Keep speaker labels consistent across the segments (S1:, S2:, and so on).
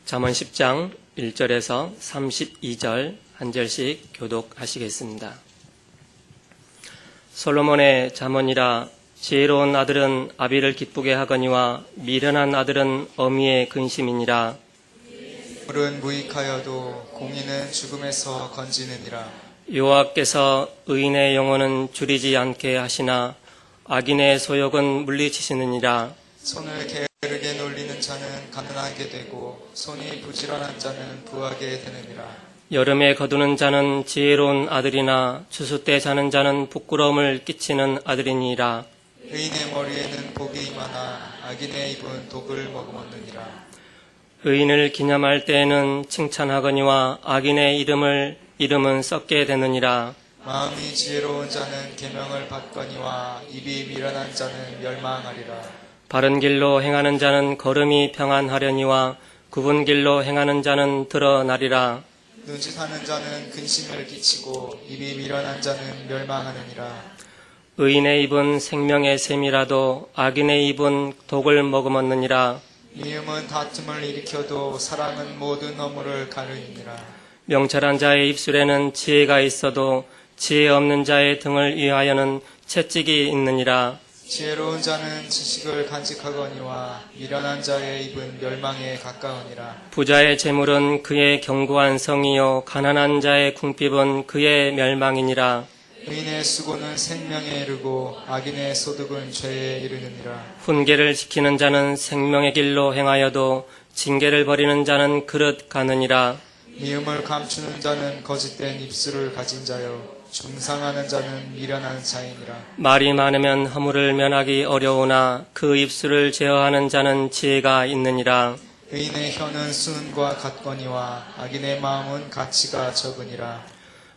S1: 잠언 10장 1절에서 32절 한 절씩 교독하시겠습니다. 솔로몬의 잠언이라. 지혜로운 아들은 아비를 기쁘게 하거니와 미련한 아들은 어미의 근심이니라.
S2: 물은 무익하여도 공의는 죽음에서 건지느니라.
S1: 여호와께서 의인의 영혼은 줄이지 않게 하시나 악인의 소욕은 물리치시느니라.
S2: 손을 게으르게 놀리는 자는 가난하게 되고 손이 부지런한 자는 부하게 되느니라.
S1: 여름에 거두는 자는 지혜로운 아들이나 추수 때 자는 자는 부끄러움을 끼치는 아들이니라.
S2: 의인의 머리에는 복이 임하나 악인의 입은 독을 머금었느니라.
S1: 의인을 기념할 때에는 칭찬하거니와 악인의 이름은 썩게 되느니라.
S2: 마음이 지혜로운 자는 계명을 받거니와 입이 미련한 자는 멸망하리라.
S1: 바른 길로 행하는 자는 걸음이 평안하려니와 굽은 길로 행하는 자는 드러나리라.
S2: 눈짓하는 자는 근심을 끼치고 입이 미련한 자는 멸망하느니라.
S1: 의인의 입은 생명의 샘이라도 악인의 입은 독을 머금었느니라.
S2: 미움은 다툼을 일으켜도 사랑은 모든 허물을 가르니라.
S1: 명철한 자의 입술에는 지혜가 있어도 지혜 없는 자의 등을 위하여는 채찍이 있느니라.
S2: 지혜로운 자는 지식을 간직하거니와 미련한 자의 입은 멸망에 가까우니라.
S1: 부자의 재물은 그의 견고한 성이요 가난한 자의 궁핍은 그의 멸망이니라.
S2: 의인의 수고는 생명에 이르고 악인의 소득은 죄에 이르느니라.
S1: 훈계를 지키는 자는 생명의 길로 행하여도 징계를 버리는 자는 그릇 가느니라.
S2: 미움을 감추는 자는 거짓된 입술을 가진 자요 중상하는 자는 미련한 자이니라.
S1: 말이 많으면 허물을 면하기 어려우나 그 입술을 제어하는 자는 지혜가 있느니라.
S2: 의인의 혀는 수은과 같거니와 악인의 마음은 가치가 적으니라.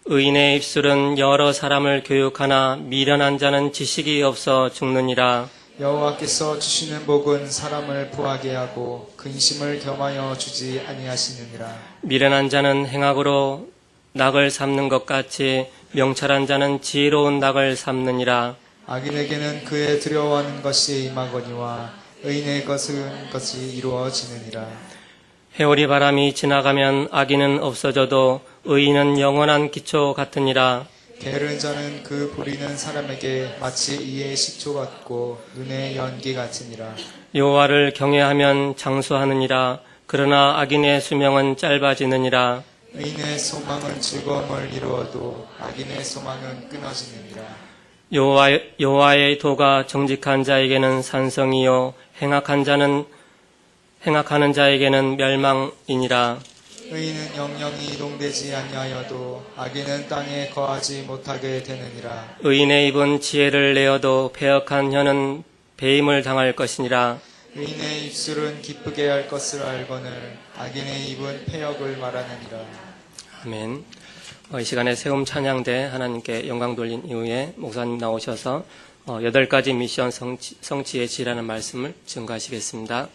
S1: 의인의 입술은 여러 사람을 교육하나 미련한 자는 지식이 없어 죽느니라.
S2: 여호와께서 주시는 복은 사람을 부하게 하고 근심을 겸하여 주지 아니하시느니라.
S1: 미련한 자는 행악으로 낙을 삼는 것 같이 명철한 자는 지혜로운 낙을 삼느니라.
S2: 악인에게는 그의 두려워하는 것이 임하거니와 의인의 것이 이루어지느니라.
S1: 회오리 바람이 지나가면 악인은 없어져도 의인은 영원한 기초 같으니라.
S2: 게으른 자는 그 부리는 사람에게 마치 이의 식초 같고 눈의 연기 같으니라.
S1: 여호와를 경외하면 장수하느니라. 그러나 악인의 수명은 짧아지느니라.
S2: 의인의 소망은 즐거움을 이루어도 악인의 소망은 끊어지느니라.
S1: 여호와의 도가 정직한 자에게는 산성이요 행악하는 자에게는 멸망이니라.
S2: 의인은 영영이 이동되지 아니하여도 악인은 땅에 거하지 못하게 되느니라.
S1: 의인의 입은 지혜를 내어도 패역한 혀는 배임을 당할 것이니라.
S2: 의인의 입술은 기쁘게 할 것을 알거늘 악인의 입은 패역을 말하느니라.
S1: 아멘. 이 시간에 세움 찬양대 하나님께 영광 돌린 이후에 목사님 나오셔서 8가지 미션 성취의 지라는 말씀을 증거하시겠습니다.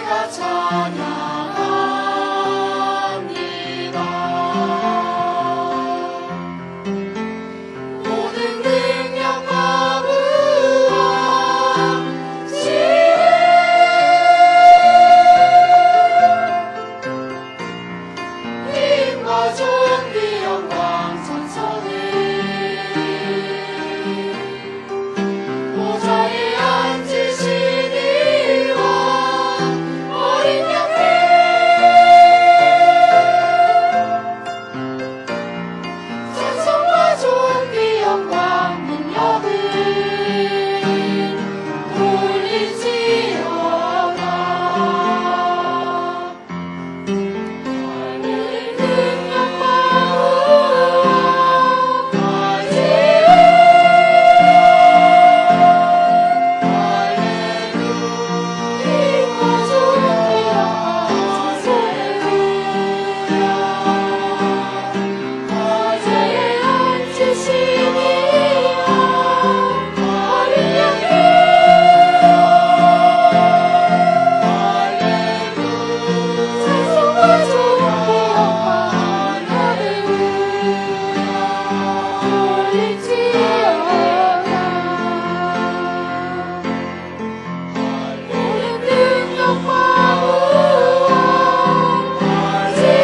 S3: 내가 찬양합니다. 모든 능력과 부와 지혜 힘과 존귀 영광 찬송을 보좌에 앉으신 이와 어린 양께 찬송과 존귀 영광 능력을 돌리지어다. 하늘의 능력과 부와 지혜 힘과 존귀 영광 보좌에 앉으신 이와 어린 양께 찬송과 존귀 영광 돌리지어다. 모든 능력과 부와 지혜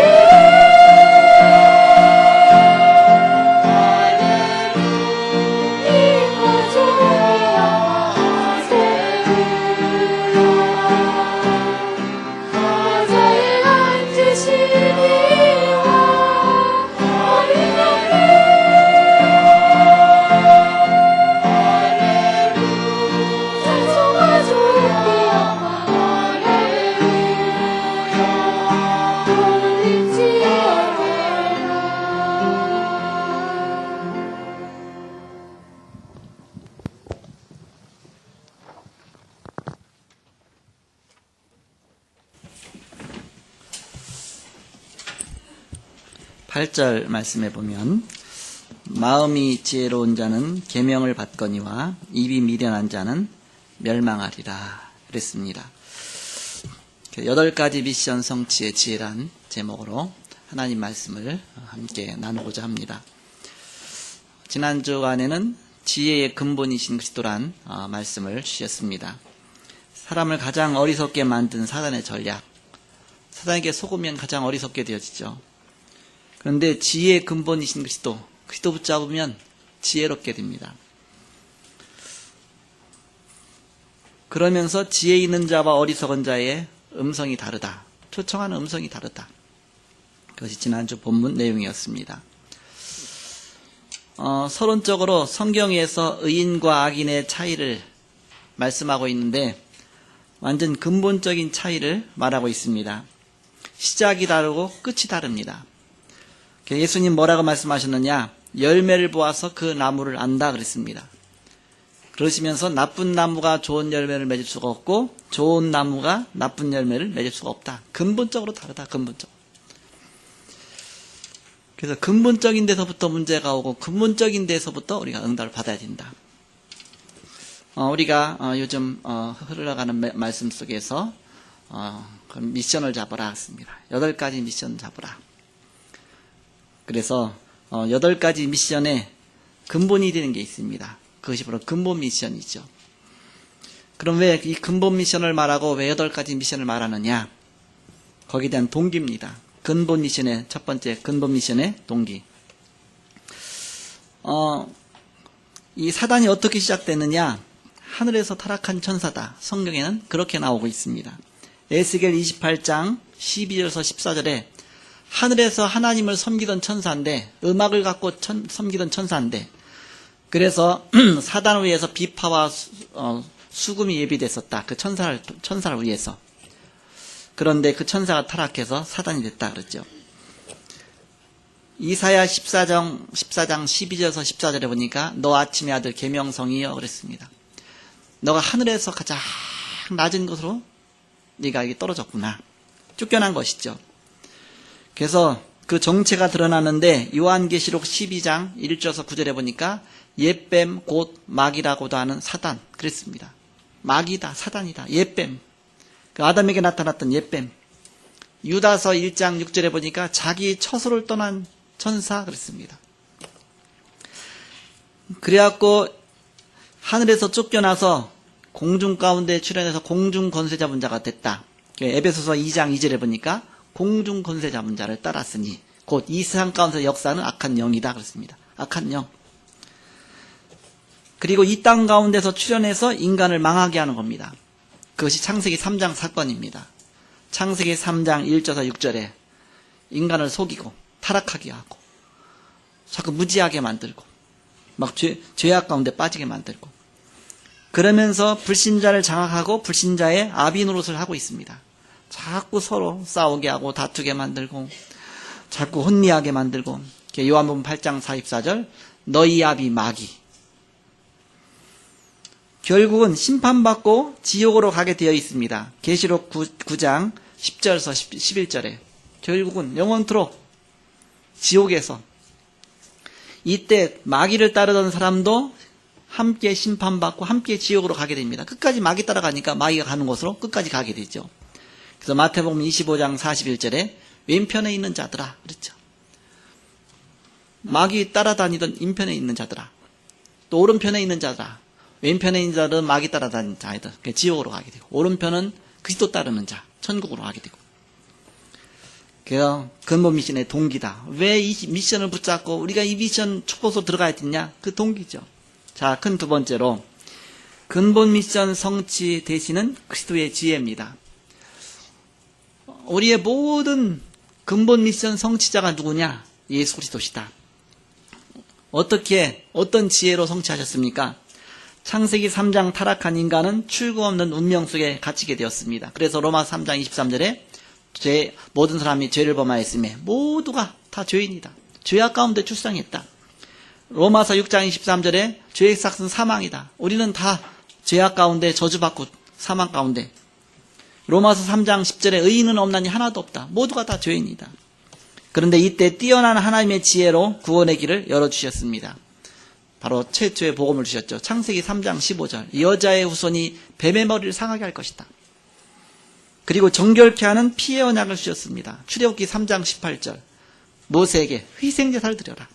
S3: 힘과 존귀 영광 보좌에 앉으신 이와 어린 양께 찬송과 존귀 영광 돌리지어다.
S4: 8절 말씀에 보면 마음이 지혜로운 자는 계명을 받거니와 입이 미련한 자는 멸망하리라 그랬습니다. 8가지 미션 성취의 지혜란 제목으로 하나님 말씀을 함께 나누고자 합니다. 지난 주간에는 지혜의 근본이신 그리스도란 말씀을 주셨습니다. 사람을 가장 어리석게 만든 사단의 전략, 사단에게 속으면 가장 어리석게 되어지죠. 그런데 지혜의 근본이신 그리스도 붙잡으면 지혜롭게 됩니다. 그러면서 지혜 있는 자와 어리석은 자의 음성이 다르다. 초청하는 음성이 다르다. 그것이 지난주 본문 내용이었습니다. 서론적으로 성경에서 의인과 악인의 차이를 말씀하고 있는데 완전 근본적인 차이를 말하고 있습니다. 시작이 다르고 끝이 다릅니다. 예수님 뭐라고 말씀하셨느냐? 열매를 보아서 그 나무를 안다 그랬습니다. 그러시면서 나쁜 나무가 좋은 열매를 맺을 수가 없고 좋은 나무가 나쁜 열매를 맺을 수가 없다. 근본적으로 다르다. 근본적으로. 그래서 근본적인 데서부터 문제가 오고 근본적인 데서부터 우리가 응답을 받아야 된다. 우리가 요즘 흘러가는 말씀 속에서 미션을 잡으라 했습니다. 8가지 미션 잡으라. 그래서 8가지 미션에 근본이 되는 게 있습니다. 그것이 바로 근본 미션이죠. 그럼 왜 이 근본 미션을 말하고 왜 8가지 미션을 말하느냐? 거기에 대한 동기입니다. 근본 미션의 첫 번째 근본 미션의 동기. 이 사단이 어떻게 시작됐느냐? 하늘에서 타락한 천사다. 성경에는 그렇게 나오고 있습니다. 에스겔 28장 12절에서 14절에 하늘에서 하나님을 섬기던 천사인데, 음악을 갖고 섬기던 천사인데, 그래서 사단을 위해서 비파와 수금이 예비됐었다. 그 천사를 위해서. 그런데 그 천사가 타락해서 사단이 됐다 그랬죠. 이사야 14장 12절에서 14절에 보니까 너 아침의 아들 계명성이여 그랬습니다. 너가 하늘에서 가장 낮은 곳으로 네가 여기 떨어졌구나. 쫓겨난 것이죠. 그래서 그 정체가 드러나는데 요한계시록 12장 1절에서 9절에 보니까 옛뱀 곧 마귀라고도 하는 사단 그랬습니다. 마귀다, 사단이다, 옛뱀. 그 아담에게 나타났던 옛뱀. 유다서 1장 6절에 보니까 자기 처소를 떠난 천사 그랬습니다. 그래갖고 하늘에서 쫓겨나서 공중 가운데 출현해서 공중 권세 잡은 자가 됐다. 에베소서 2장 2절에 보니까 공중 권세 잡은 자를 따랐으니 곧 이 세상 가운데 역사는 악한 영이다 그랬습니다. 악한 영. 그리고 이 땅 가운데서 출현해서 인간을 망하게 하는 겁니다. 그것이 창세기 3장 사건입니다. 창세기 3장 1절에서 6절에 인간을 속이고 타락하게 하고 자꾸 무지하게 만들고 막 죄악 가운데 빠지게 만들고 그러면서 불신자를 장악하고 불신자의 아비 노릇을 하고 있습니다. 자꾸 서로 싸우게 하고 다투게 만들고 자꾸 혼미하게 만들고 요한복음 8장 44절 너희 아비 마귀 결국은 심판받고 지옥으로 가게 되어 있습니다. 계시록 9장 10절에서 11절에 결국은 영원토록 지옥에서 이때 마귀를 따르던 사람도 함께 심판받고 함께 지옥으로 가게 됩니다. 끝까지 마귀 따라가니까 마귀가 가는 곳으로 끝까지 가게 되죠. 그래서 마태복음 25장 41절에 왼편에 있는 자들아 그랬죠. 마귀 따라다니던 인편에 있는 자들아 또 오른편에 있는 자들아 왼편에 있는 자들은 마귀 따라다니는 자들 지옥으로 가게 되고 오른편은 그리스도 따르는 자 천국으로 가게 되고 그래서 근본 미션의 동기다. 왜 이 미션을 붙잡고 우리가 이 미션 축복으로 들어가야 되냐? 그 동기죠. 자, 큰 두 번째로 근본 미션 성취 되시는 그리스도의 지혜입니다. 우리의 모든 근본 미션 성취자가 누구냐? 예수 그리스도시다. 어떻게 어떤 지혜로 성취하셨습니까? 창세기 3장 타락한 인간은 출구 없는 운명 속에 갇히게 되었습니다. 그래서 로마서 3장 23절에 모든 사람이 죄를 범하였으며 모두가 다 죄인이다. 죄악 가운데 출생했다. 로마서 6장 23절에 죄의 삭은 사망이다. 우리는 다 죄악 가운데 저주받고 사망 가운데. 로마서 3장 10절에 의인은 없나니 하나도 없다. 모두가 다 죄인이다. 그런데 이때 뛰어난 하나님의 지혜로 구원의 길을 열어주셨습니다. 바로 최초의 복음을 주셨죠. 창세기 3장 15절 여자의 후손이 뱀의 머리를 상하게 할 것이다. 그리고 정결케 하는 피의 언약을 주셨습니다. 출애굽기 3장 18절 모세에게 희생제사를 드려라.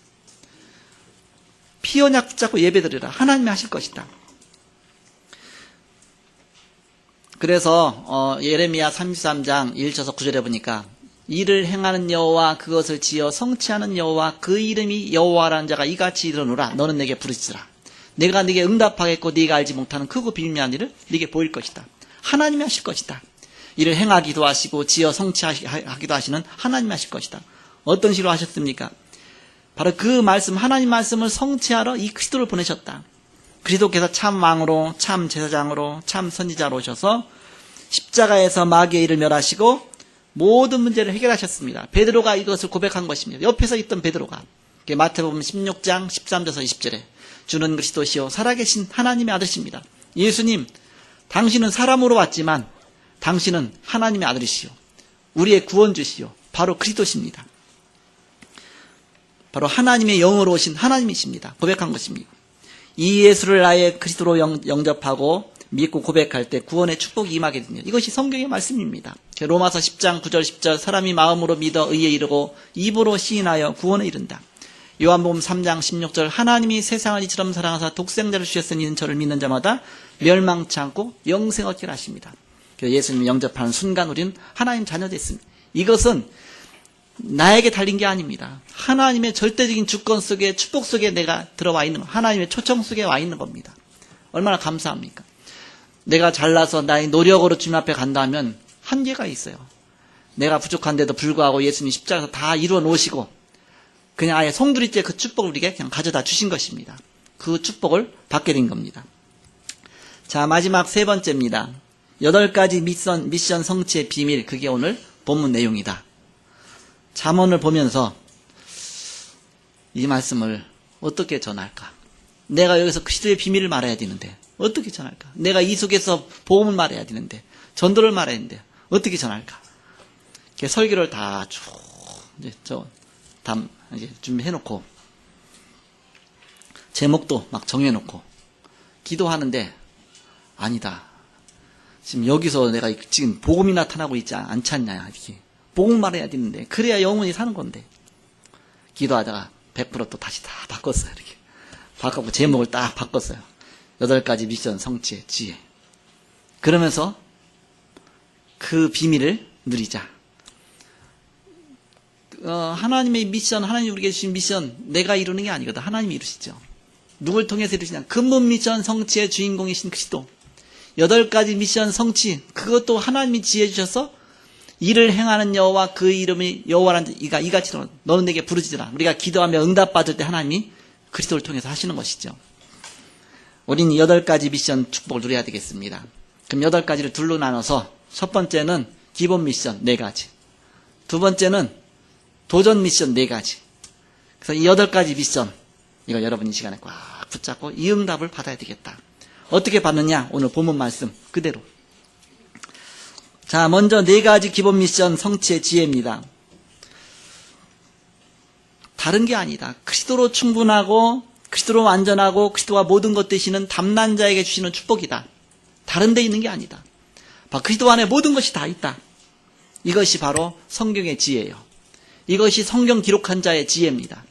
S4: 피 언약 붙잡고 예배드려라. 하나님이 하실 것이다. 그래서 예레미야 33장 1절에서 9절에 보니까 이를 행하는 여호와 그것을 지어 성취하는 여호와 그 이름이 여호와라는 자가 이같이 이르노라. 너는 내게 부르짖으라. 내가 네게 응답하겠고 네가 알지 못하는 크고 비밀한 일을 네게 보일 것이다. 하나님이 하실 것이다. 이를 행하기도 하시고 지어 성취하기도 하시는 하나님이 하실 것이다. 어떤 식으로 하셨습니까? 바로 그 말씀 하나님 말씀을 성취하러 이 그리스도를 보내셨다. 그리스도께서 참 왕으로 참 제사장으로 참 선지자로 오셔서 십자가에서 마귀의 일을 멸하시고 모든 문제를 해결하셨습니다. 베드로가 이것을 고백한 것입니다. 옆에서 있던 베드로가 마태복음 16장 13절에서 20절에 주는 그리스도시요 살아계신 하나님의 아들이십니다. 예수님 당신은 사람으로 왔지만 당신은 하나님의 아들이시요 우리의 구원주시요 바로 그리스도십니다. 바로 하나님의 영으로 오신 하나님이십니다. 고백한 것입니다. 이 예수를 나의 그리스도로 영접하고 믿고 고백할 때 구원의 축복이 임하게 됩니다. 이것이 성경의 말씀입니다. 로마서 10장 9절 10절 사람이 마음으로 믿어 의에 이르고 입으로 시인하여 구원에 이른다. 요한복음 3장 16절 하나님이 세상을 이처럼 사랑하사 독생자를 주셨으니 이는 저를 믿는 자마다 멸망치 않고 영생 얻기를 하십니다. 그래서 예수님을 영접하는 순간 우리는 하나님 자녀 됐습니다. 이것은 나에게 달린 게 아닙니다. 하나님의 절대적인 주권 속에 축복 속에 내가 들어와 있는 하나님의 초청 속에 와 있는 겁니다. 얼마나 감사합니까? 내가 잘나서 나의 노력으로 주님 앞에 간다면 한계가 있어요. 내가 부족한데도 불구하고 예수님 십자가에서 다 이루어 놓으시고 그냥 아예 송두리째 그 축복을 우리에게 그냥 가져다 주신 것입니다. 그 축복을 받게 된 겁니다. 자, 마지막 세 번째입니다. 8가지 미션 성취의 비밀, 그게 오늘 본문 내용이다. 잠언을 보면서 이 말씀을 어떻게 전할까? 내가 여기서 그리스도의 비밀을 말해야 되는데 어떻게 전할까? 내가 이 속에서 복음을 말해야 되는데 전도를 말해야 되는데 어떻게 전할까? 이렇게 설교를 다 쭉 이제 준비해놓고 제목도 막 정해놓고 기도하는데 아니다. 지금 여기서 내가 지금 복음이 나타나고 있지 않지 않냐, 이렇게. 복음 말해야 되는데, 그래야 영혼이 사는 건데. 기도하다가 100% 또 다시 다 바꿨어요, 이렇게. 바꾸고 제목을 딱 바꿨어요. 8가지 미션 성취의 지혜. 그러면서 그 비밀을 누리자. 하나님의 미션, 하나님이 우리에게 주신 미션, 내가 이루는 게 아니거든. 하나님이 이루시죠. 누굴 통해서 이루시냐? 근본 미션 성취의 주인공이신 그리스도. 8가지 미션 성취, 그것도 하나님이 지혜 주셔서 이를 행하는 여호와 그 이름이 여호와란 이같이 너는 내게 부르짖으라. 우리가 기도하며 응답받을 때 하나님이 그리스도를 통해서 하시는 것이죠. 우리는 8가지 미션 축복을 누려야 되겠습니다. 그럼 8가지를 둘로 나눠서 첫 번째는 기본 미션 4가지. 두 번째는 도전 미션 4가지. 그래서 이 8가지 미션, 이거 여러분 이 시간에 꽉 붙잡고 이 응답을 받아야 되겠다. 어떻게 받느냐? 오늘 본문 말씀 그대로. 자, 먼저 4가지 기본 미션 성취의 지혜입니다. 다른 게 아니다. 그리스도로 충분하고 그리스도로 완전하고 그리스도와 모든 것 되시는 담난 자에게 주시는 축복이다. 다른 데 있는 게 아니다. 그리스도 안에 모든 것이 다 있다. 이것이 바로 성경의 지혜예요. 이것이 성경 기록한 자의 지혜입니다.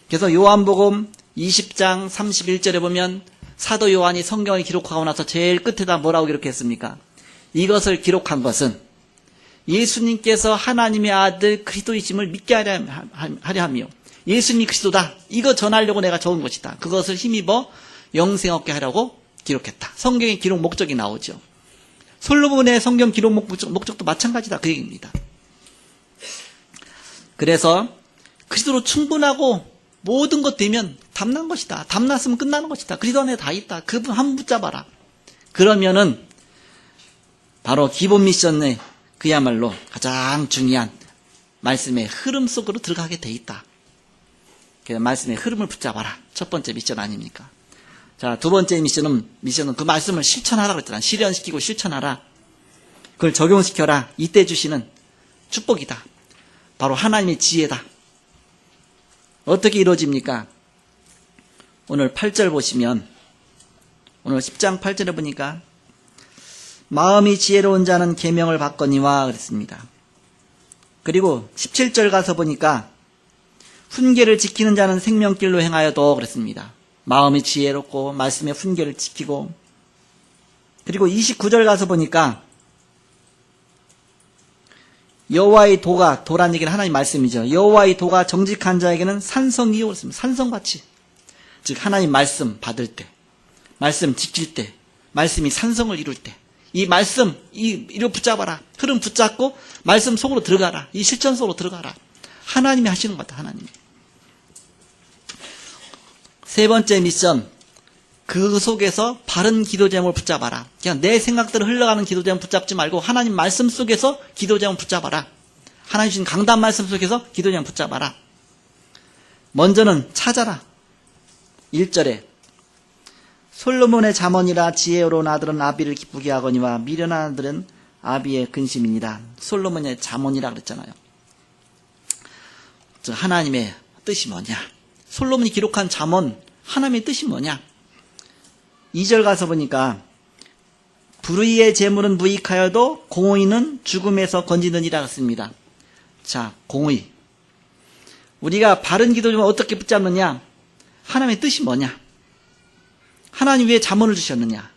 S4: 그래서 요한복음 20장 31절에 보면 사도 요한이 성경을 기록하고 나서 제일 끝에다 뭐라고 기록했습니까? 이것을 기록한 것은 예수님께서 하나님의 아들 그리스도이심을 믿게 하려 하며 예수님이 그리스도다. 이거 전하려고 내가 적은 것이다. 그것을 힘입어 영생 얻게 하려고 기록했다. 성경의 기록 목적이 나오죠. 솔로몬의 성경 기록 목적도 마찬가지다. 그 얘기입니다. 그래서 그리스도로 충분하고 모든 것 되면 담난 것이다. 담났으면 끝나는 것이다. 그리스도 안에 다 있다. 그분 한 번 붙잡아라. 그러면은 바로 기본 미션의 그야말로 가장 중요한 말씀의 흐름 속으로 들어가게 돼 있다. 그래서 말씀의 흐름을 붙잡아라. 첫 번째 미션 아닙니까? 자, 두 번째 미션은 그 말씀을 실천하라 그랬잖아. 실현시키고 실천하라. 그걸 적용시켜라. 이때 주시는 축복이다. 바로 하나님의 지혜다. 어떻게 이루어집니까? 오늘 8절 보시면, 오늘 10장 8절에 보니까 마음이 지혜로운 자는 계명을 받거니와 그랬습니다. 그리고 17절 가서 보니까 훈계를 지키는 자는 생명길로 행하여도 그랬습니다. 마음이 지혜롭고 말씀의 훈계를 지키고, 그리고 29절 가서 보니까 여호와의 도란 얘기는 하나님 말씀이죠. 여호와의 도가 정직한 자에게는 산성이요 그랬습니다. 산성같이. 즉 하나님 말씀 받을 때, 말씀 지킬 때, 말씀이 산성을 이룰 때, 이 말씀 이를 붙잡아라. 흐름 붙잡고 말씀 속으로 들어가라. 이 실천 속으로 들어가라. 하나님이 하시는 것 같다. 하나님이. 세 번째 미션, 그 속에서 바른 기도 제목을 붙잡아라. 그냥 내 생각대로 흘러가는 기도 제목 붙잡지 말고 하나님 말씀 속에서 기도 제목 붙잡아라. 하나님 주신 강단 말씀 속에서 기도 제목 붙잡아라. 먼저는 찾아라. 1절에 솔로몬의 잠언이라 지혜로운 아들은 아비를 기쁘게 하거니와 미련한 아들은 아비의 근심이니라. 솔로몬의 잠언이라 그랬잖아요. 즉 하나님의 뜻이 뭐냐? 솔로몬이 기록한 잠언, 하나님의 뜻이 뭐냐? 2절 가서 보니까 불의의 재물은 무익하여도 공의는 죽음에서 건지느니라 했습니다. 자, 공의. 우리가 바른 기도 좀 어떻게 붙잡느냐? 하나님의 뜻이 뭐냐? 하나님 왜 잠언을 주셨느냐?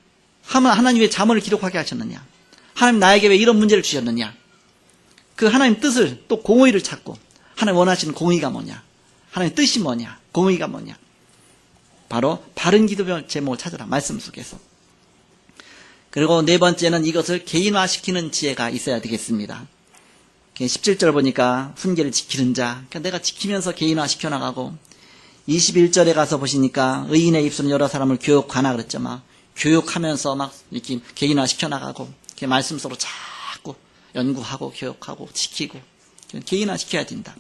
S4: 하나님 왜 잠언을 기록하게 하셨느냐? 하나님 나에게 왜 이런 문제를 주셨느냐? 그 하나님 뜻을 또 공의를 찾고 하나님 원하시는 공의가 뭐냐? 하나님 뜻이 뭐냐? 공의가 뭐냐? 바로 바른 기도 제목을 찾아라. 말씀 속에서. 그리고 네 번째는 이것을 개인화시키는 지혜가 있어야 되겠습니다. 17절 보니까 훈계를 지키는 자. 그러니까 내가 지키면서 개인화시켜 나가고 21절에 가서 보시니까 의인의 입술은 여러 사람을 교육하나 그랬죠. 막 교육하면서 막 이렇게 개인화시켜 나가고 이렇게 말씀 속으로 자꾸 연구하고 교육하고 지키고 개인화시켜야 된다.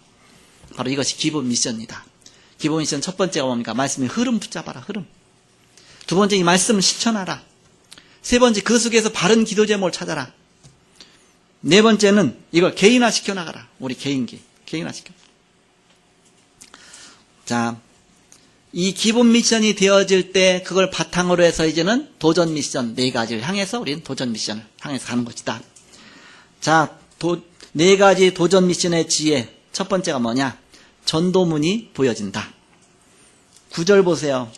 S4: 바로 이것이 기본 미션이다. 기본 미션 첫 번째가 뭡니까? 말씀의 흐름 붙잡아라. 흐름. 두 번째 이 말씀을 실천하라. 세 번째 그 속에서 바른 기도 제목을 찾아라. 네 번째는 이걸 개인화시켜 나가라. 우리 개인화시켜. 자, 이 기본 미션이 되어질 때 그걸 바탕으로 해서 이제는 도전 미션 4가지를 향해서 우리는 도전 미션을 향해서 가는 것이다. 자, 4가지 도전 미션의 지혜. 첫 번째가 뭐냐? 전도문이 보여진다. 9절 보세요.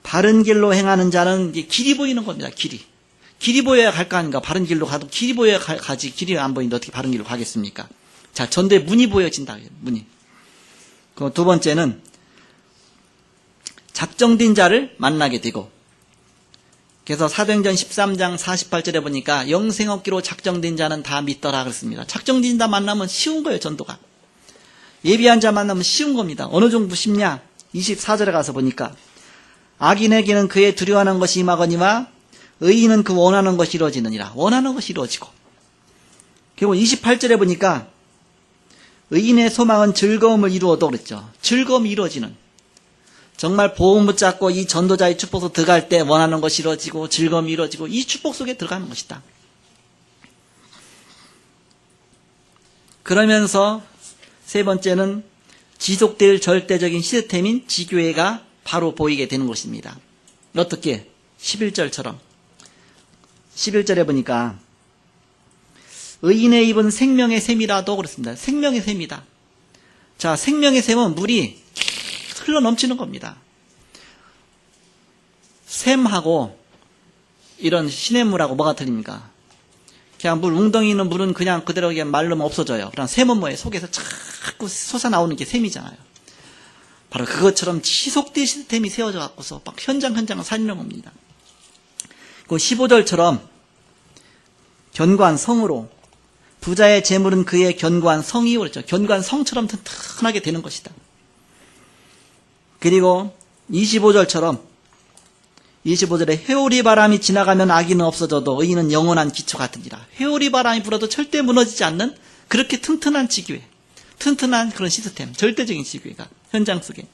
S4: 바른 길로 행하는 자는 길이 보이는 겁니다. 길이 보여야 갈 거 아닌가? 바른 길로 가도 길이 보여야 가지. 길이 안 보이는데 어떻게 바른 길로 가겠습니까? 자, 전도의 문이 보여진다. 문이. 그 두 번째는 작정된 자를 만나게 되고, 그래서 사도행전 13장 48절에 보니까 영생 얻기로 작정된 자는 다 믿더라 그랬습니다. 작정된 자 만나면 쉬운 거예요, 전도가. 예비한 자 만나면 쉬운 겁니다. 어느 정도 쉽냐? 24절에 가서 보니까 악인에게는 그의 두려워하는 것이 임하거니와 의인은 그 원하는 것이 이루어지느니라. 원하는 것이 이루어지고. 그리고 28절에 보니까 의인의 소망은 즐거움을 이루어도 그랬죠. 즐거움이 이루어지는. 정말 보험 붙잡고 이 전도자의 축복으로 들어갈 때 원하는 것이 이루어지고 즐거움이 이루어지고 이 축복 속에 들어가는 것이다. 그러면서 세 번째는 지속될 절대적인 시스템인 지교회가 바로 보이게 되는 것입니다. 어떻게? 11절처럼. 11절에 보니까 의인의 입은 생명의 샘이라도 그렇습니다. 생명의 샘이다. 자, 생명의 샘은 물이 흘러 넘치는 겁니다. 샘하고 이런 시냇물하고 뭐가 틀립니까? 그냥 물, 웅덩이 있는 물은 그냥 그대로 그냥 마르면 없어져요. 그냥 샘은 뭐예요? 속에서 자꾸 솟아나오는 게 샘이잖아요. 바로 그것처럼 지속된 시스템이 세워져 갖고서 막 현장을 살리는 겁니다. 그 15절처럼 견고한 성으로 부자의 재물은 그의 견고한 성이요 그랬죠. 견고한 성처럼 튼튼하게 되는 것이다. 그리고 25절처럼 25절에 회오리 바람이 지나가면 악인은 없어져도 의인은 영원한 기초 같으니라. 회오리 바람이 불어도 절대 무너지지 않는 그렇게 튼튼한 지교회, 튼튼한 그런 시스템, 절대적인 지교회가 현장 속에.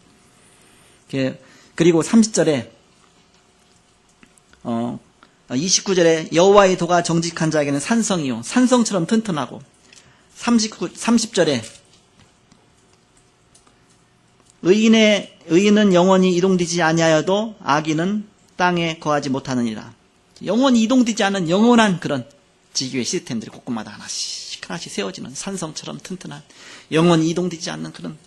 S4: 그리고 30절에 29절에 여호와의 도가 정직한 자에게는 산성이요 산성처럼 튼튼하고 30절에 의인은 영원히 이동되지 아니하여도 악인은 땅에 거하지 못하느니라. 영원히 이동되지 않은 영원한 그런 지교의 시스템들이 곳곳마다 하나씩 세워지는 산성처럼 튼튼한 영원히 이동되지 않는 그런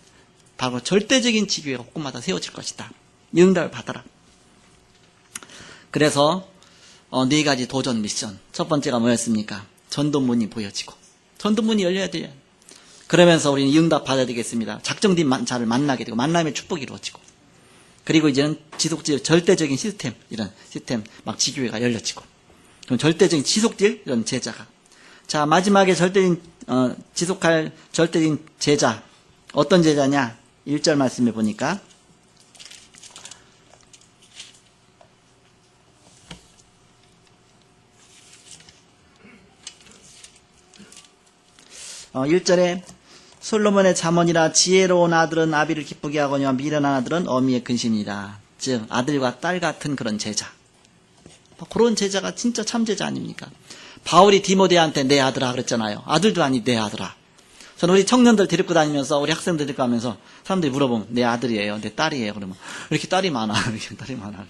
S4: 바로 절대적인 지교회가 곳곳마다 세워질 것이다. 이 응답을 받아라. 그래서 4가지 도전 미션. 첫 번째가 뭐였습니까? 전도문이 보여지고 전도문이 열려야 돼요. 그러면서 우리는 이 응답 받아야 되겠습니다. 작정된 자를 만나게 되고 만남의 축복이 이루어지고 그리고 이제는 지속적 절대적인 시스템 이런 시스템 막 지교회가 열려지고 그럼 절대적인 지속될 이런 제자가 자 마지막에 지속할 절대적인 제자 어떤 제자냐 1절 말씀해 보니까 어, 1절에 솔로몬의 잠언이라 지혜로운 아들은 아비를 기쁘게 하거니와 미련한 아들은 어미의 근심이라. 즉 아들과 딸 같은 그런 제자. 그런 제자가 진짜 참 제자 아닙니까? 바울이 디모데한테 내 아들아 그랬잖아요. 아들도 아니 내 아들아. 저는 우리 청년들 데리고 다니면서 우리 학생들 데리고 가면서 사람들이 물어보면 내 아들이에요, 내 딸이에요. 그러면 이렇게 딸이 많아, 이렇게 딸이 많아.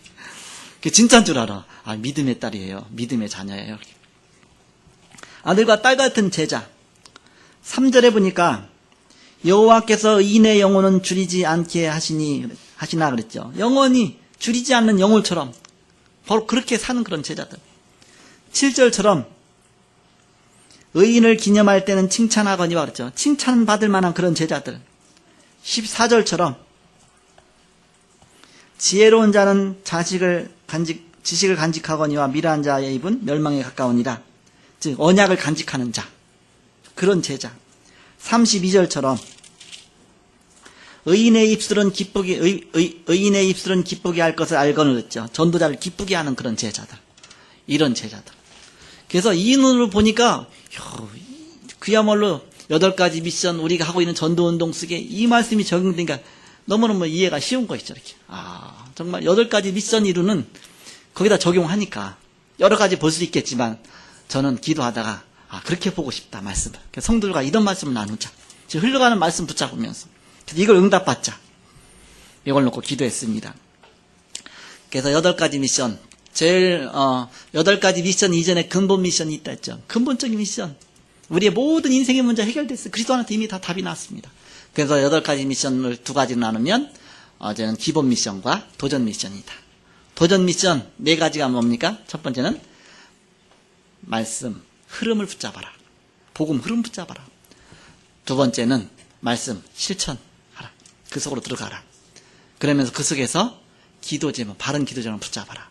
S4: 그게 진짜인 줄 알아. 아 믿음의 딸이에요, 믿음의 자녀예요. 이렇게. 아들과 딸 같은 제자. 3절에 보니까 여호와께서 의인의 영혼은 줄이지 않게 하시나 그랬죠. 영혼이 줄이지 않는 영혼처럼 바로 그렇게 사는 그런 제자들. 7절처럼 의인을 기념할 때는 칭찬하거니와 그랬죠. 칭찬받을 만한 그런 제자들. 14절처럼 지혜로운 자는 지식을 간직하거니와 미련한 자의 입은 멸망에 가까우니라. 즉 언약을 간직하는 자. 그런 제자. 32절처럼 의인의 입술은 기쁘게 할 것을 알거늘 했죠. 전도자를 기쁘게 하는 그런 제자들. 이런 제자들. 그래서 이 눈으로 보니까 그야말로 8가지 미션 우리가 하고 있는 전도운동 속에 이 말씀이 적용되니까 너무너무 이해가 쉬운 것이죠. 이렇게. 정말 8가지 미션 이루는 거기다 적용하니까 여러 가지 볼 수 있겠지만 저는 기도하다가 그렇게 보고 싶다 말씀을. 성도들과 이런 말씀을 나누자. 지금 흘러가는 말씀 붙잡으면서 이걸 응답받자. 이걸 놓고 기도했습니다. 그래서 8가지 미션, 제일 8가지 미션 이전에 근본 미션이 있다 했죠. 근본적인 미션. 우리의 모든 인생의 문제 해결됐어요. 그리스도한테 이미 다 답이 나왔습니다. 그래서 8가지 미션을 2가지로 나누면 어제는 기본 미션과 도전 미션이다. 도전 미션 4가지가 뭡니까? 첫 번째는 말씀, 흐름을 붙잡아라. 복음 흐름 붙잡아라. 두 번째는 말씀, 실천하라. 그 속으로 들어가라. 그러면서 그 속에서 기도 제목, 바른 기도 제목을 붙잡아라.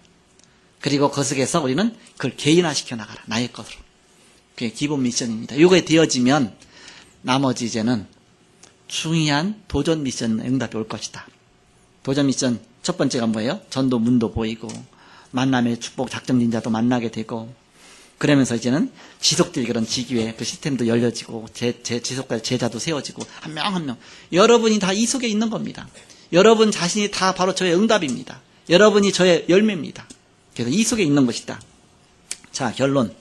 S4: 그리고 그 속에서 우리는 그걸 개인화시켜 나가라. 나의 것으로. 그게 기본 미션입니다. 이거에 되어지면 나머지 이제는 중요한 도전 미션 응답이 올 것이다. 도전 미션 첫 번째가 뭐예요? 전도 문도 보이고 만남의 축복 작정 인자도 만나게 되고 그러면서 이제는 지속될 그런 지기회 그 시스템도 열려지고 지속까지 제자도 세워지고 한 명 한 명 여러분이 다 이 속에 있는 겁니다. 여러분 자신이 다 바로 저의 응답입니다. 여러분이 저의 열매입니다. 그래서 이 속에 있는 것이다. 자, 결론.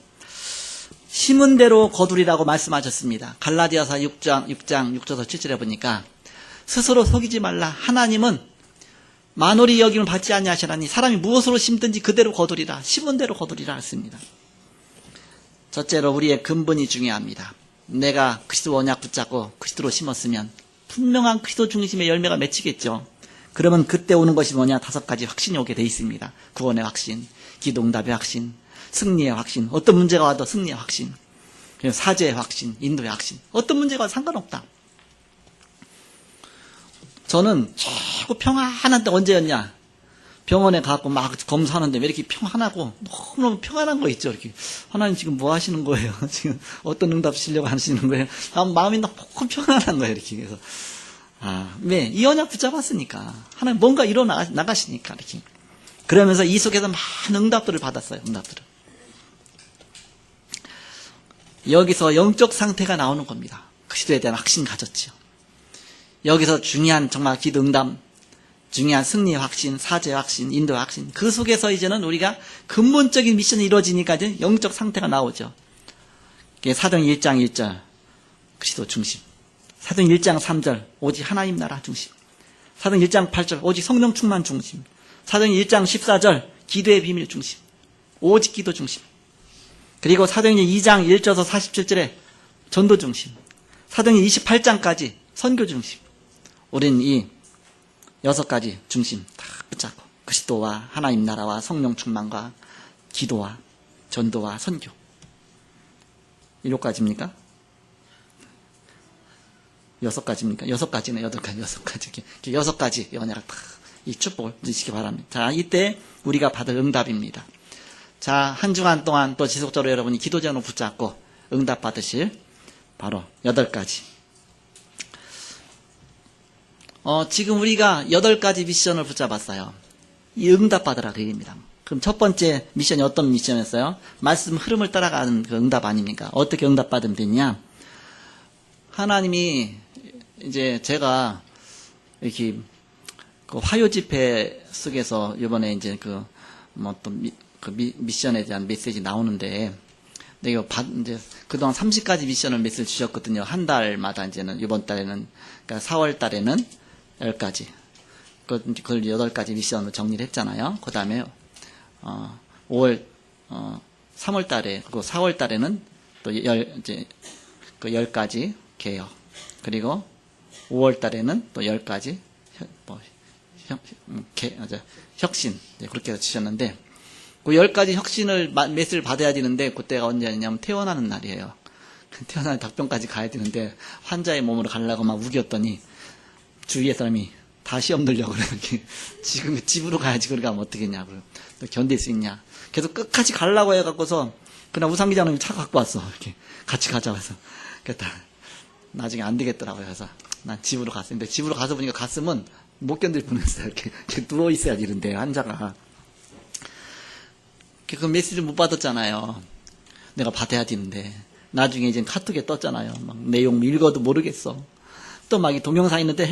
S4: 심은 대로 거두리라고 말씀하셨습니다. 갈라디아서 6장 6절에서 7절에 보니까 스스로 속이지 말라. 하나님은 만홀히 여김을 받지 아니하시나니 사람이 무엇으로 심든지 그대로 거두리라. 심은 대로 거두리라 했습니다. 첫째로 우리의 근본이 중요합니다. 내가 그리스도 언약 붙잡고 그리스도로 심었으면 분명한 그리스도 중심의 열매가 맺히겠죠. 그러면 그때 오는 것이 뭐냐? 5가지 확신이 오게 돼 있습니다. 구원의 확신, 기도응답의 확신, 승리의 확신, 어떤 문제가 와도 승리의 확신, 그리고 사죄의 확신, 인도의 확신. 어떤 문제가 와도 상관없다. 저는 최고 평안한 때 언제였냐? 병원에 가고 막 검사하는데 왜 이렇게 평안하고 너무너무 평안한 거 있죠. 이렇게 하나님 지금 뭐 하시는 거예요? 지금 어떤 응답 주시려고 하시는 거예요? 마음이 너무 평안한 거예요. 이렇게 그래서 왜? 이 언약 붙잡았으니까 하나님 뭔가 나가시니까 이렇게 그러면서 이 속에서 많은 응답들을 받았어요. 응답들을 여기서 영적 상태가 나오는 겁니다. 그리스도에 대한 확신 가졌죠. 여기서 중요한 정말 기도 응답 중요한 승리의 확신, 사죄의 확신, 인도의 확신. 그 속에서 이제는 우리가 근본적인 미션이 이루어지니까 이제 영적 상태가 나오죠. 사도행 1장 1절, 그리스도 중심. 사도행 1장 3절, 오직 하나님 나라 중심. 사도행 1장 8절, 오직 성령 충만 중심. 사도행 1장 14절, 기도의 비밀 중심. 오직 기도 중심. 그리고 사도행 2장 1절에서 47절에 전도 중심. 사도행 28장까지 선교 중심. 우리는 이 6가지 중심 다 붙잡고 그리스도와 하나님 나라와 성령 충만과 기도와 전도와 선교 7가지입니까? 6가지입니까? 6가지네. 8가지 6가지 이렇게 6가지 연약을 이 축복을 누리시기 바랍니다. 자, 이때 우리가 받을 응답입니다. 자, 한 주간 동안 또 지속적으로 여러분이 기도 제목을 붙잡고 응답 받으실 바로 8가지 지금 우리가 8가지 미션을 붙잡았어요. 이 응답 받으라 그 얘기입니다. 그럼 첫 번째 미션이 어떤 미션이었어요? 말씀 흐름을 따라가는 그 응답 아닙니까? 어떻게 응답 받으면 되냐? 하나님이 이제 제가 이렇게 그 화요 집회 속에서 이번에 이제 미션에 대한 메시지 나오는데 내가 이제 그동안 30가지 미션을 메시지 주셨거든요. 한 달마다 이제는 이번 달에는 그러니까 4월 달에는 10가지. 그걸 8가지 미션으로 정리를 했잖아요. 그 다음에, 3월 달에, 그리고 4월 달에는 또 이제, 그 10가지 개혁. 그리고 5월 달에는 또 10가지, 혁신. 네, 그렇게 주셨는데, 그 10가지 혁신을 메시지를 받아야 되는데, 그때가 언제냐면 태어나는 날이에요. 태어나는 닭병까지 가야 되는데, 환자의 몸으로 가려고 막 우겼더니, 주위의 사람이 다 시험 들려고 그래. 지금 집으로 가야지. 그러고 가면 어떻겠냐고. 너 견딜 수 있냐. 계속 끝까지 가려고 해갖고서 그냥 우상기자님이 차 갖고 왔어. 이렇게 같이 가자고 해서. 그랬다. 나중에 안 되겠더라고요. 그래서 난 집으로 갔었는데 집으로 가서 보니까 갔으면 못 견딜 뻔했어요. 이렇게 누워있어야지 이런데 환자가. 그 메시지를 못 받았잖아요. 내가 받아야 되는데. 나중에 이제 카톡에 떴잖아요. 막 내용 읽어도 모르겠어. 또 막 동영상 있는데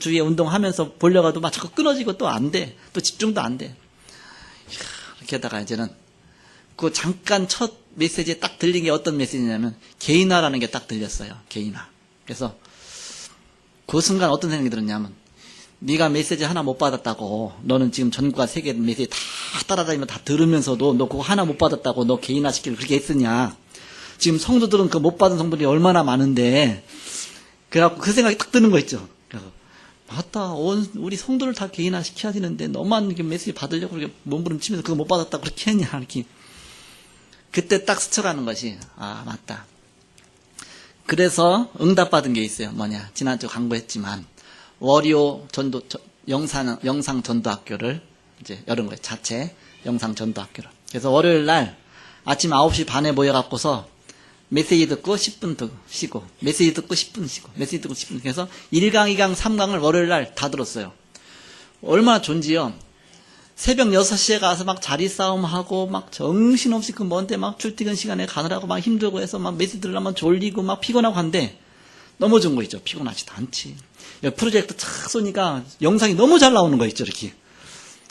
S4: 주위에 운동하면서 보려가도 막 자꾸 끊어지고 또 안 돼. 또 집중도 안 돼. 이렇게 하다가 이제는 그 잠깐 첫 메시지에 딱 들린 게 어떤 메시지냐면 개인화라는 게 딱 들렸어요. 개인화. 그래서 그 순간 어떤 생각이 들었냐면 네가 메시지 하나 못 받았다고, 너는 지금 전국과 세계 메시지 다 따라다니면 다 들으면서도 너 그거 하나 못 받았다고 너 개인화 시키를 그렇게 했으냐. 지금 성도들은 그 못 받은 성도들이 얼마나 많은데. 그래갖고 그 생각이 딱 드는 거 있죠. 그래서 맞다, 우리 성도를 다 개인화 시켜야 되는데 너만 이렇게 메시지 받으려고 그렇게 몸부림치면서 그거 못 받았다고 그렇게 했냐, 이렇게. 그때 딱 스쳐가는 것이, 아, 맞다. 그래서 응답받은 게 있어요. 뭐냐, 지난주 광고했지만 월요 전도 영상 전도학교를 이제 열은 거예요. 자체 영상 전도학교를. 그래서 월요일 날 아침 9시 반에 모여갖고서 메시지 듣고 10분 더 쉬고, 메시지 듣고 10분 쉬고, 메시지 듣고 10분. 그래서 1강, 2강, 3강을 월요일 날 다 들었어요. 얼마나 좋은지요. 새벽 6시에 가서 막 자리 싸움하고, 막 정신없이 그 먼데 막 출퇴근 시간에 가느라고 막 힘들고 해서 막 메시지 들으려면 졸리고 막 피곤하고 한데, 너무 좋은 거 있죠. 피곤하지도 않지. 프로젝트 착 쏘니까 영상이 너무 잘 나오는 거 있죠, 이렇게.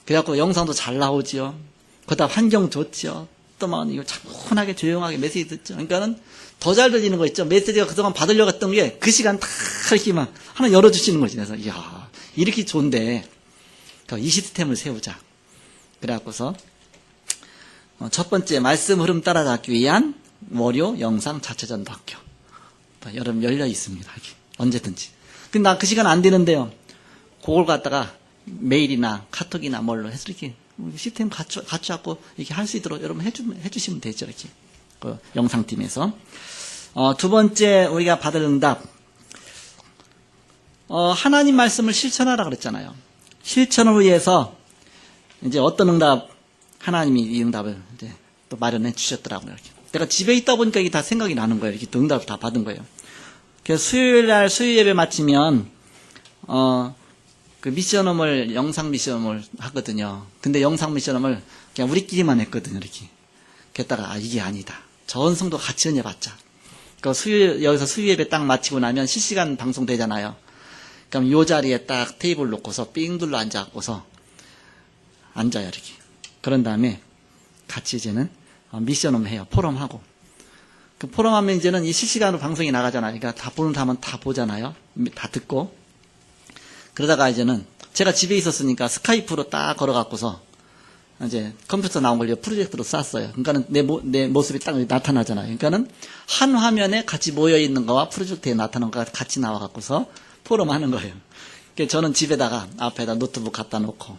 S4: 그래갖고 영상도 잘 나오지요. 그다음 환경 좋지요. 또 막 이거 차분하게 조용하게 메시지 듣죠. 그러니까는 더 잘 들리는 거 있죠. 메시지가 그동안 받으려고 했던 게 그 시간 다 이렇게 막 하나 열어주시는 거지. 그래서 이야, 이렇게 좋은데 이 시스템을 세우자. 그래갖고서 첫 번째 말씀 흐름 따라잡기 위한 월요 영상 자체전도 학교. 여러분 열려 있습니다. 이렇게. 언제든지. 근데 나 그 시간 안 되는데요. 그걸 갖다가 메일이나 카톡이나 뭘로 해서 이렇게 시스템 갖춰갖고 이렇게 할 수 있도록 여러분 해주시면 되죠. 이렇게. 그 영상팀에서. 두 번째 우리가 받을 응답. 하나님 말씀을 실천하라 그랬잖아요. 실천을 위해서 이제 어떤 응답, 하나님이 이 응답을 이제 또 마련해 주셨더라고요. 이렇게. 내가 집에 있다 보니까 이게 다 생각이 나는 거예요. 이렇게 또 응답을 다 받은 거예요. 그래서 수요일 날 수요 예배 마치면, 그 미션홈을, 영상 미션홈을 하거든요. 근데 영상 미션홈을 그냥 우리끼리만 했거든요. 이렇게. 그랬다가, 이게 아니다. 전 성도 같이 은혜 받자. 그 여기서 수요 예배 딱 마치고 나면 실시간 방송 되잖아요. 그럼 요 자리에 딱 테이블 놓고서 삥 둘러 앉아갖고서 앉아요, 이렇게. 그런 다음에 같이 이제는 미션홈 해요. 포럼하고. 그 포럼하면 이제는 이 실시간으로 방송이 나가잖아요. 그러니까 다 보는 사람은 다 보잖아요. 다 듣고. 그러다가 이제는 제가 집에 있었으니까 스카이프로 딱 걸어갖고서 이제 컴퓨터 나온 걸 프로젝트로 쐈어요. 그러니까는 내 모습이 딱 나타나잖아요. 그러니까는 한 화면에 같이 모여있는 거와 프로젝트에 나타나는 거가 같이 나와갖고서 포럼 하는 거예요. 그래서 저는 집에다가 앞에다 노트북 갖다 놓고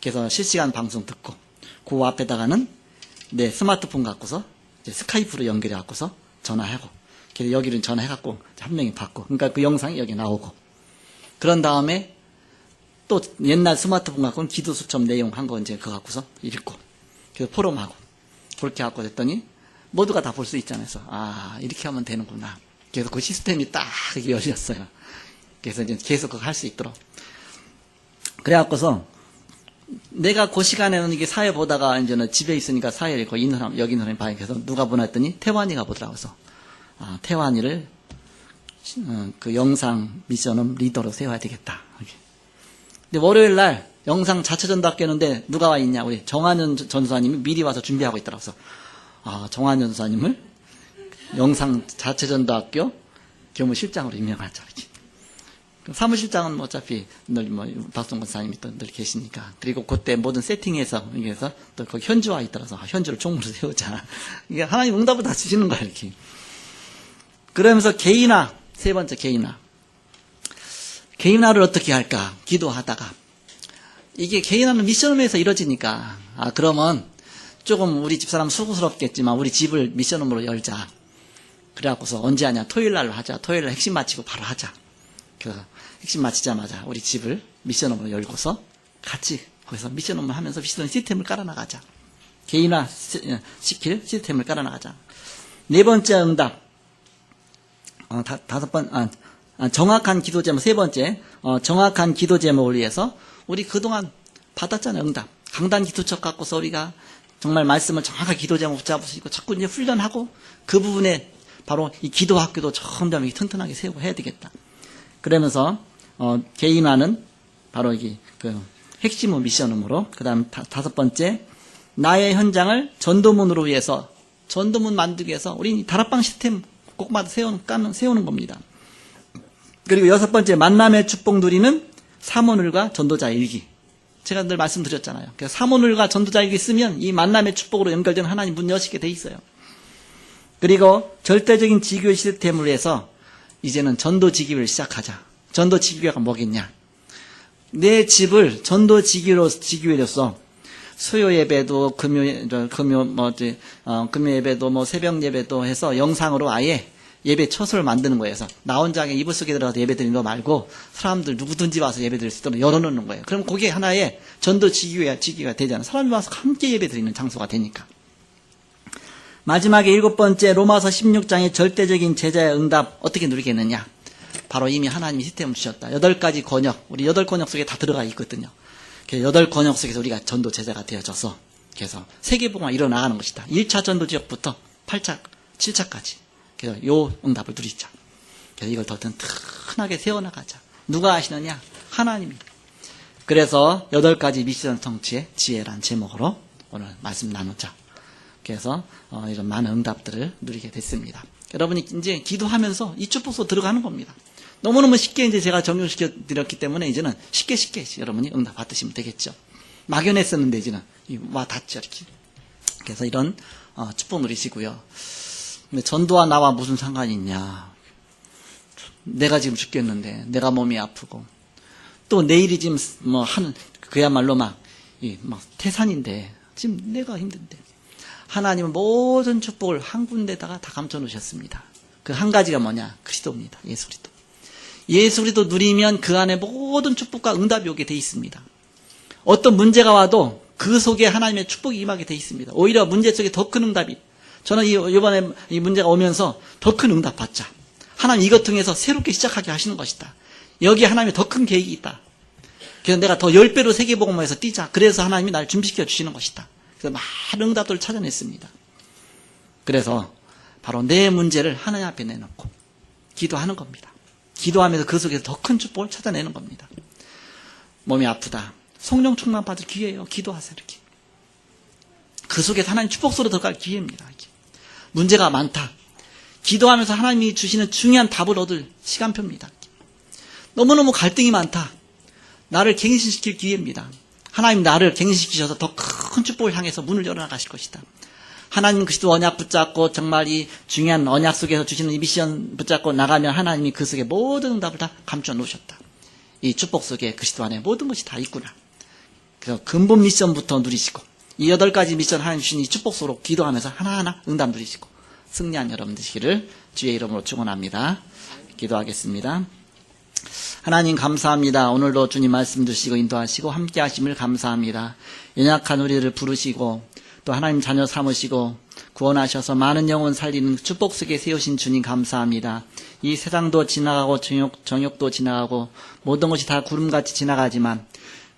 S4: 그래서 실시간 방송 듣고 그 앞에다가는 내 스마트폰 갖고서 이제 스카이프로 연결해 갖고서 전화하고 그래서 여기를 전화해 갖고 한 명이 받고 그러니까 그 영상이 여기 나오고 그런 다음에 또 옛날 스마트폰 갖고는 기도 수첩 내용 한 거 이제 그거 갖고서 읽고 그래서 포럼하고 그렇게 갖고 했더니 모두가 다 볼 수 있잖아요. 그래서 이렇게 하면 되는구나. 그래서 그 시스템이 딱 열렸어요. 그래서 이제 계속 그거 할 수 있도록 그래갖고서 내가 그 시간에는 이게 사회 보다가 이제는 집에 있으니까 사회를 여기 있는 사람 봐야 해서 누가 보나 했더니 태환이가 보더라고요. 그래서 태환이를 그 영상 미션은 리더로 세워야 되겠다. 이렇게. 근데 월요일 날 영상 자체전도 학교였는데 누가 와 있냐? 우리 정한현 전수사님이 미리 와서 준비하고 있더라고요. 그래서 정한현 전수사님을 영상 자체전도 학교 교무실장으로 임명하자. 이렇게. 사무실장은 뭐 어차피 늘 박성권 사님이 또 늘 계시니까 그리고 그때 모든 세팅해서 여기서 또 거기 현주와 있더라서 현주를 총무로 세우자. 이게 하나님 응답을 다 주시는 거야 이렇게. 그러면서 개인화 세 번째 개인화를 어떻게 할까 기도하다가 이게 개인화는 미션홈에서 이루어지니까 그러면 조금 우리 집사람 수고스럽겠지만 우리 집을 미션홈으로 열자. 그래갖고서 언제 하냐 토요일 날로 하자. 토요일 날 핵심 마치고 바로 하자. 그래서 핵심 마치자마자 우리 집을 미션홈으로 열고서 같이 거기서 미션홈을 하면서 미션 시스템을 깔아나가자. 개인화 시킬 시스템을 깔아나가자. 네 번째 응답. 정확한 기도 제목. 세 번째. 정확한 기도 제목을 위해서 우리 그동안 받았잖아요. 응답. 강단 기도책 갖고서 우리가 정말 말씀을 정확하게 기도 제목 잡을 수 있고 자꾸 이제 훈련하고 그 부분에 바로 이 기도 학교도 점점 튼튼하게 세우고 해야 되겠다. 그러면서 개인화는 바로 이게 그 핵심은 미션음으로 그다음 다섯 번째 나의 현장을 전도문으로 위해서 전도문 만들기 위해서 우리 다락방 시스템 꼭마다 세우는 겁니다. 그리고 여섯 번째 만남의 축복 누리는 사모늘과 전도자 일기. 제가 늘 말씀드렸잖아요. 그래서 사모늘과 전도자 일기 쓰면 이 만남의 축복으로 연결되는 하나님 문 여시게 돼 있어요. 그리고 절대적인 지교 시스템을 위해서 이제는 전도지기를 시작하자. 전도지기가 뭐겠냐? 내 집을 전도지기로서 수요 예배도 금요 예배도 새벽 예배도 해서 영상으로 아예 예배 처소를 만드는 거예요. 그래서 나 혼자 이불 속에 들어가서 예배 드리는 거 말고 사람들 누구든지 와서 예배 드릴 수 있도록 열어놓는 거예요. 그럼 그게 하나의 전도지기가 되잖아요. 사람이 와서 함께 예배 드리는 장소가 되니까. 마지막에 7번째 로마서 16장의 절대적인 제자의 응답 어떻게 누리겠느냐? 바로 이미 하나님이 시스템을 주셨다. 8가지 권역, 우리 8권역 속에 다 들어가 있거든요. 그래서 8권역 속에서 우리가 전도 제자가 되어져서 그래서 세계복음화 일어나가는 것이다. 1차 전도 지역부터 8차, 7차까지. 그래서 요 응답을 누리자. 그래서 이걸 더 튼튼하게 세워나가자. 누가 하시느냐? 하나님이. 그래서 8가지 미션 성취의 지혜란 제목으로 오늘 말씀 나누자. 그래서 이런 많은 응답들을 누리게 됐습니다. 여러분이 이제 기도하면서 이 축복소 들어가는 겁니다. 너무너무 쉽게 이제 제가 적용시켜 드렸기 때문에 이제는 쉽게 여러분이 응답 받으시면 되겠죠. 막연했었는데 이제는 와 닿죠 이렇게. 그래서 이런 축복 누리시고요. 근데 전도와 나와 무슨 상관이 있냐? 내가 지금 죽겠는데, 내가 몸이 아프고, 또 내일이 지금 그야말로 막 태산인데, 지금 내가 힘든데. 하나님은 모든 축복을 한 군데다가 다 감춰 놓으셨습니다. 그 한 가지가 뭐냐? 그리스도입니다. 예수 그리스도. 예수 그리스도 누리면 그 안에 모든 축복과 응답이 오게 돼 있습니다. 어떤 문제가 와도 그 속에 하나님의 축복이 임하게 돼 있습니다. 오히려 문제 속에 더 큰 응답이. 저는 이번에 이 문제가 오면서 더 큰 응답 받자. 하나님 이것 통해서 새롭게 시작하게 하시는 것이다. 여기에 하나님의 더 큰 계획이 있다. 그래서 내가 더 10배로 세계복음화해서 뛰자. 그래서 하나님이 날 준비시켜 주시는 것이다. 그래서 많은 응답들을 찾아냈습니다. 그래서 바로 내 문제를 하나님 앞에 내놓고 기도하는 겁니다. 기도하면서 그 속에서 더 큰 축복을 찾아내는 겁니다. 몸이 아프다. 성령 충만 받을 기회예요. 기도하세요. 이렇게. 그 속에서 하나님 축복소로 들어갈 기회입니다. 이렇게. 문제가 많다. 기도하면서 하나님이 주시는 중요한 답을 얻을 시간표입니다. 이렇게. 너무너무 갈등이 많다. 나를 갱신시킬 기회입니다. 하나님 나를 갱신시키셔서 더 큰 축복을 향해서 문을 열어나가실 것이다. 하나님 그리스도 언약 붙잡고 정말 이 중요한 언약 속에서 주시는 이 미션 붙잡고 나가면 하나님이 그 속에 모든 응답을 다 감춰 놓으셨다. 이 축복 속에 그리스도 안에 모든 것이 다 있구나. 그래서 근본 미션부터 누리시고 이 8가지 미션 하나님 주신 이 축복 속으로 기도하면서 하나하나 응답 누리시고 승리한 여러분 되시기를 주의 이름으로 축원합니다. 기도하겠습니다. 하나님 감사합니다. 오늘도 주님 말씀 주시고 인도하시고 함께 하심을 감사합니다. 연약한 우리를 부르시고 또 하나님 자녀 삼으시고 구원하셔서 많은 영혼 살리는 축복 속에 세우신 주님 감사합니다. 이 세상도 지나가고 정욕도 지나가고 모든 것이 다 구름같이 지나가지만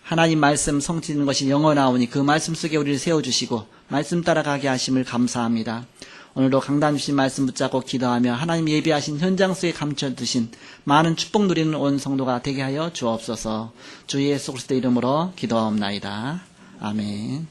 S4: 하나님 말씀 성취되는 것이 영원하오니 그 말씀 속에 우리를 세워주시고 말씀 따라가게 하심을 감사합니다. 오늘도 강단 주신 말씀 붙잡고 기도하며 하나님 예비하신 현장 속에 감춰두신 많은 축복 누리는 온 성도가 되게 하여 주옵소서. 주 예수 그리스도 이름으로 기도하옵나이다. 아멘.